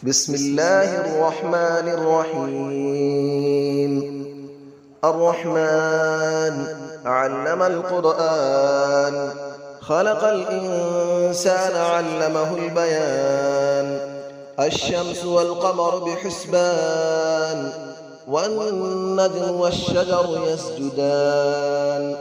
بسم الله الرحمن الرحيم. الرحمن علم القرآن، خلق الإنسان علمه البيان. الشمس والقمر بحسبان، والنجم والشجر يسجدان.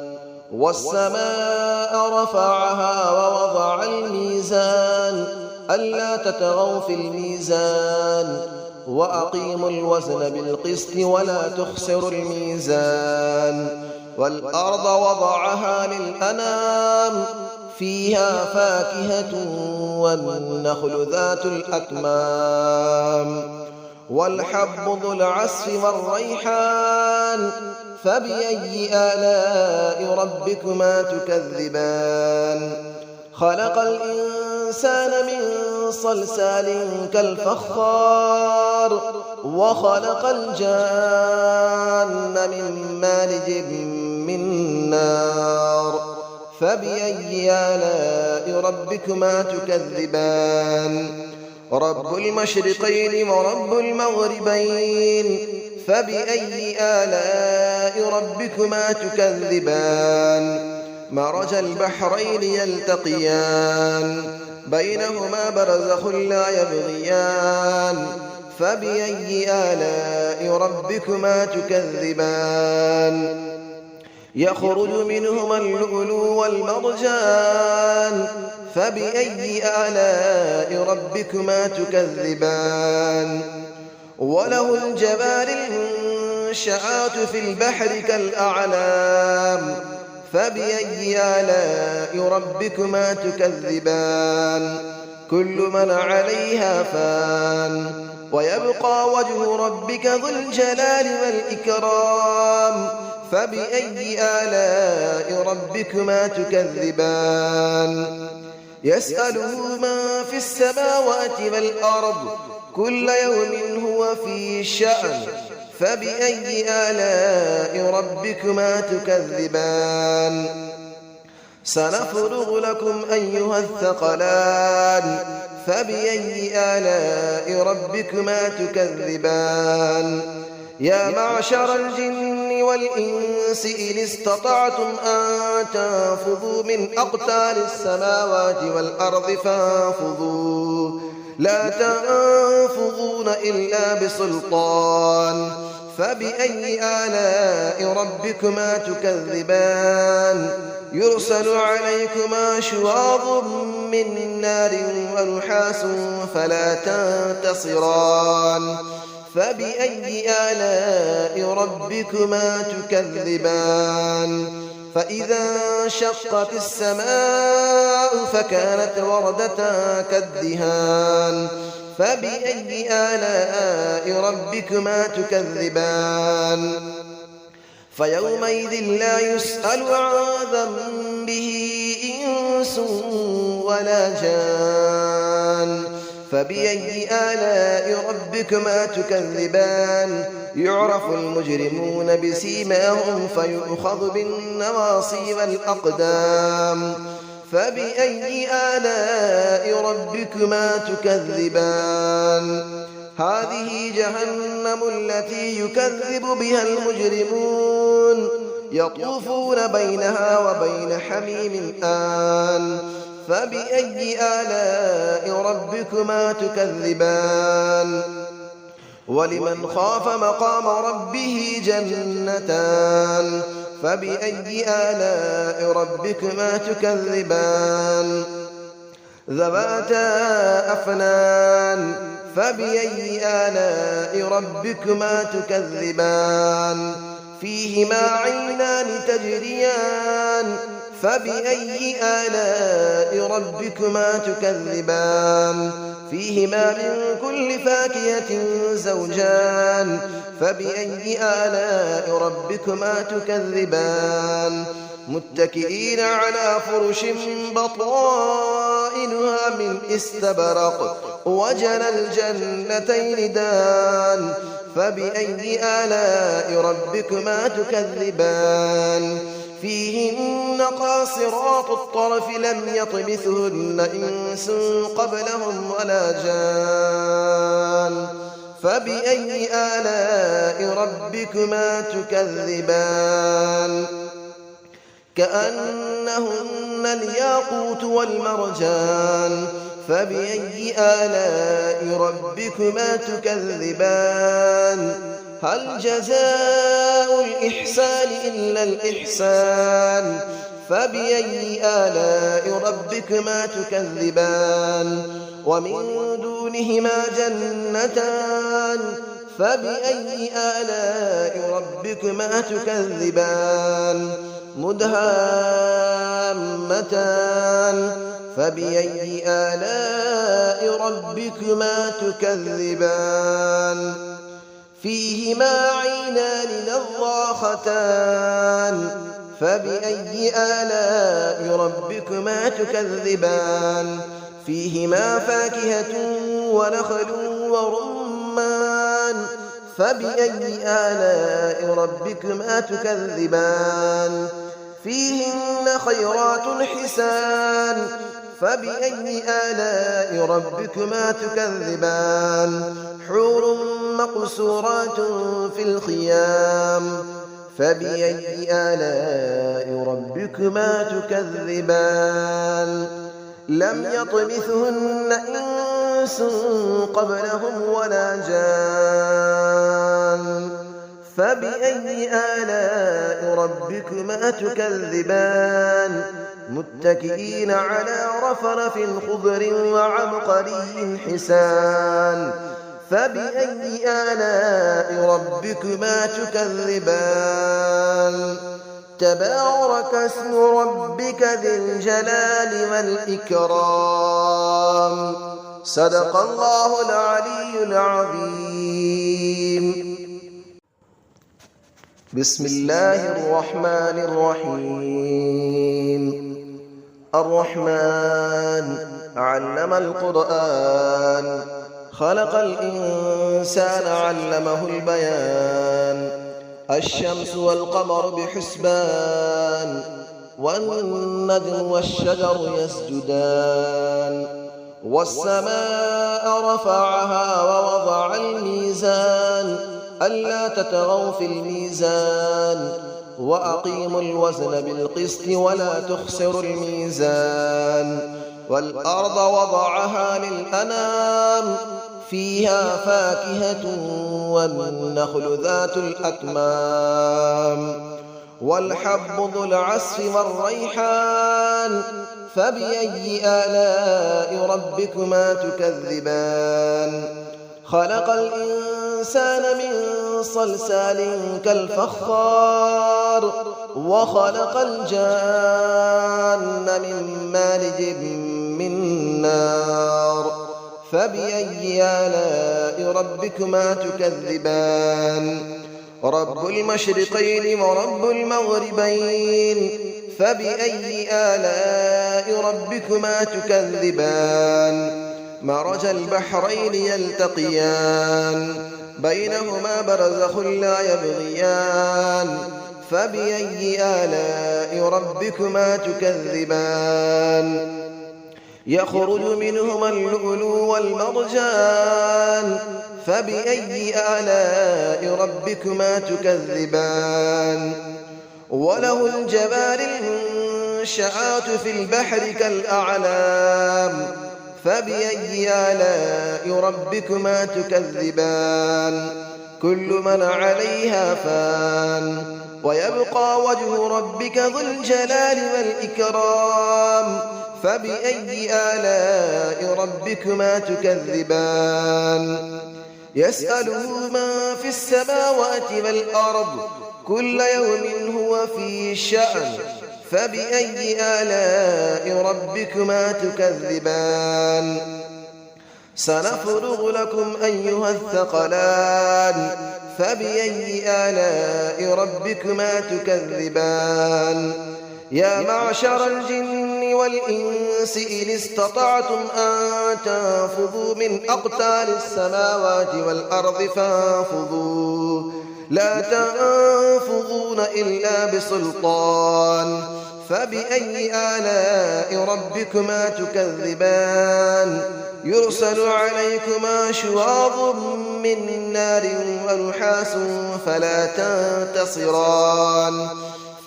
والسماء رفعها ووضع الميزان، ألا تطغوا في الميزان، وأقيموا الوزن بالقسط ولا تخسروا الميزان. والأرض وضعها للأنام، فيها فاكهة والنخل ذات الأكمام. والحب ذو العصف والريحان، فبأي آلاء ربكما تكذبان. خلق الإنسان من صلصال كالفخار، وخلق الجان من مارج من نار. فبأي آلاء ربكما تكذبان. رب المشرقين ورب المغربين، فبأي آلاء ربكما تكذبان. مرج البحرين يلتقيان، بينهما برزخ لا يبغيان. فبأي آلاء ربكما تكذبان. يخرج منهما اللؤلؤ والمرجان، فبأي آلاء ربكما تكذبان. وله الجوار المنشآت في البحر كالأعلام، فبأي آلاء ربكما تكذبان. كل من عليها فان، ويبقى وجه ربك ذو الجلال والإكرام. فبأي آلاء ربكما تكذبان. يسأله من في السماوات والأرض، كل يوم هو في شأن. فبأي آلاء ربكما تكذبان. سنفرغ لكم أيها الثقلان، فبأي آلاء ربكما تكذبان. يا معشر الجن والإنس إن استطعتم أن تنفذوا من أقطار السماوات والأرض فانفذوا، لا تنفذون إلا بسلطان. فبأي آلاء ربكما تكذبان. يرسل عليكما شواظ من نار ونحاس فلا تنتصران. فبأي آلاء ربكما تكذبان. فإذا انشقت السماء فكانت وردة كالدهان. فبأي آلاء ربكما تكذبان. فيومئذ لا يسأل عن ذنبه إنس ولا جان. فبأي آلاء ربكما تكذبان. يعرف المجرمون بسيماهم فيؤخذ بالنواصي والأقدام. فبأي آلاء ربكما تكذبان. هذه جهنم التي يكذب بها المجرمون، يطوفون بينها وبين حميم آن. فبأي آلاء ربكما تكذبان. ولمن خاف مقام ربه جنتان. فبأي آلاء ربكما تكذبان. ذواتا أفنان. فبأي آلاء ربكما تكذبان. فيهما عينان تجريان. فبأي آلاء ربكما تكذبان. فيهما من كل فاكهة زوجان. فبأي آلاء ربكما تكذبان. متكئين على فرش بطائنها من استبرق، وجنى الجنتين دان. فبأي آلاء ربكما تكذبان. فيهن قاصرات الطرف لم يطمثهن إنس قبلهم ولا جان. فبأي آلاء ربكما تكذبان كأنهن الياقوت والمرجان فبأي آلاء ربكما تكذبان هل جزاء الإحسان إلا الإحسان فبأي آلاء ربكما تكذبان ومن دونهما جنتان فبأي آلاء ربكما تكذبان مدهامتان فبأي آلاء ربكما تكذبان فيهما عينان نضاختان فبأي آلاء ربكما تكذبان فيهما فاكهة ونخل ورمان فبأي آلاء ربكما تكذبان فيهن خيرات حسان فبأي آلاء ربكما تكذبان حور مقصورات في الخيام فبأي آلاء ربكما تكذبان لم يطمثهن إنس قبلهم ولا جان فبأي آلاء ربكما تكذبان متكئين على رفرف خضر وعبقري حسان فبأي آلاء ربكما تكذبان تبارك اسم ربك ذي الجلال والإكرام صدق الله العلي العظيم بسم الله الرحمن الرحيم الرحمن علم القرآن خلق الإنسان علمه البيان الشمس والقمر بحسبان والنجم والشجر يسجدان والسماء رفعها ووضع الميزان ألا تطغوا في الميزان وأقيموا الوزن بالقسط ولا تخسروا الميزان والأرض وضعها للأنام فيها فاكهة والنخل ذات الأكمام والحب ذو العصف والريحان فبأي آلاء ربكما تكذبان خلق الإنسان من صلصال كالفخار وخلق الجان من مارج من نار فبأي آلاء ربكما تكذبان رب المشرقين ورب المغربين فبأي آلاء ربكما تكذبان مرج البحرين يلتقيان بينهما برزخ لا يبغيان فبأي آلاء ربكما تكذبان يخرج منهما اللؤلؤ والمرجان فبأي آلاء ربكما تكذبان وله الجبال المنشآت في البحر كالأعلام فبأي آلاء ربكما تكذبان كل من عليها فان ويبقى وجه ربك ذو الجلال والإكرام فبأي آلاء ربكما تكذبان يسأله من في السماوات والأرض كل يوم هو في شأن فبأي آلاء ربكما تكذبان سنفرغ لكم أيها الثقلان فبأي آلاء ربكما تكذبان يا معشر الجن والإنس إن استطعتم أن تنفذوا من أقطار السماوات والأرض فانفذوا لا تنفذون إلا بسلطان فبأي آلاء ربكما تكذبان يرسل عليكما شواظ من نار ونحاس فلا تنتصران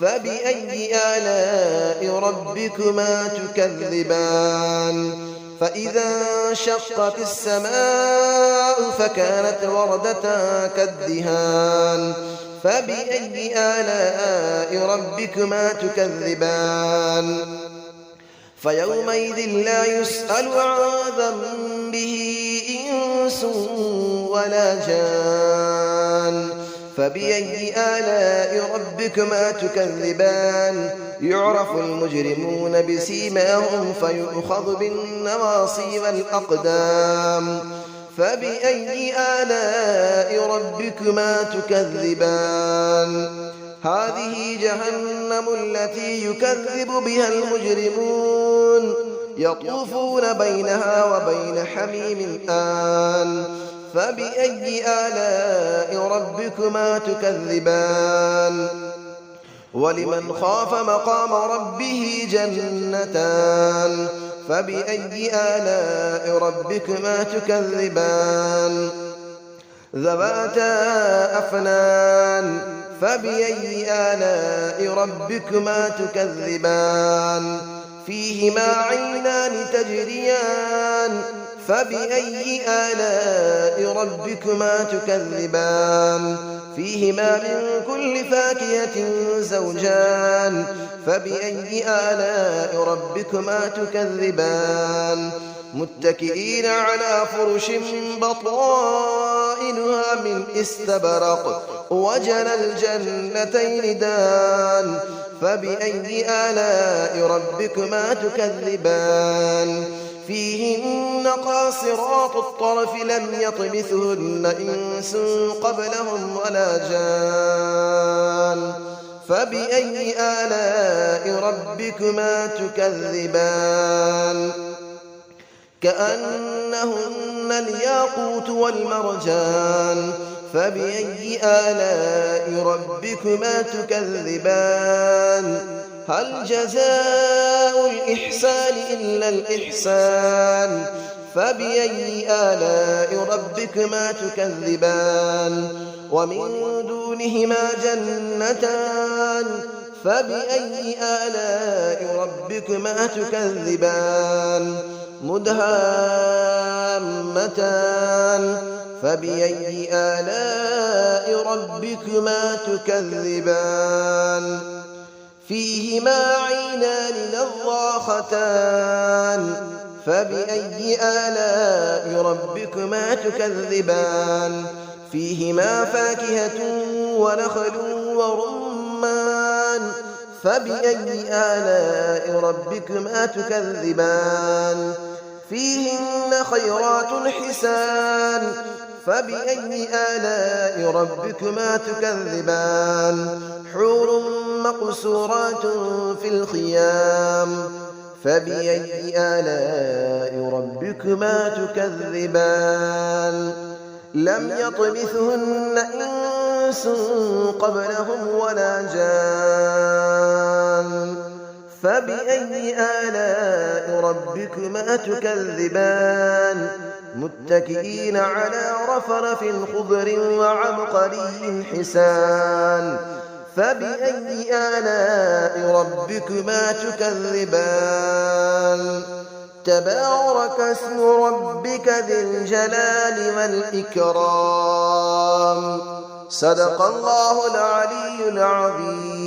فبأي آلاء ربكما تكذبان فإذا انشقت السماء فكانت وردة كالدهان فبأي آلاء ربكما تكذبان فيومئذ لا يسأل عن ذنبه إنس ولا جان فبأي آلاء ربكما تكذبان يعرف المجرمون بسيماهم فيؤخذ بالنواصي والأقدام فبأي آلاء ربكما تكذبان هذه جهنم التي يكذب بها المجرمون يطوفون بينها وبين حميم آن فبأي آلاء ربكما تكذبان ولمن خاف مقام ربه جنتان فبأي آلاء ربكما تكذبان ذواتا أفنان فبأي آلاء ربكما تكذبان فيهما عينان تجريان فبأي آلاء ربكما تكذبان فيهما من كل فاكهة زوجان فبأي آلاء ربكما تكذبان متكئين على فرش بطائنها من استبرق وجنى الجنتين دان فبأي آلاء ربكما تكذبان فيهن قاصرات الطرف لم يطمثهن إنس قبلهم ولا جان فبأي آلاء ربكما تكذبان كأنهن الياقوت والمرجان فبأي آلاء ربكما تكذبان هل جزاء الإحسان إلا الإحسان فبأي آلاء ربكما تكذبان ومن دونهما جنتان فبأي آلاء ربكما تكذبان مدهامتان فبأي آلاء ربكما تكذبان فيهما عينان نضاختان فبأي آلاء ربكما تكذبان فيهما فاكهة ونخل ورمان فبأي آلاء ربكما تكذبان فيهن خيرات حسان فبأي آلاء ربكما تكذبان حور مقصورات في الخيام فبأي آلاء ربكما تكذبان لم يطمثهن إنس قبلهم ولا جان فبأي آلاء ربكما تكذبان متكئين على رفرف خضر وعبقري حسان فبأي آلاء ربكما تكذبان تبارك اسم ربك ذي الجلال والإكرام صدق الله العلي العظيم.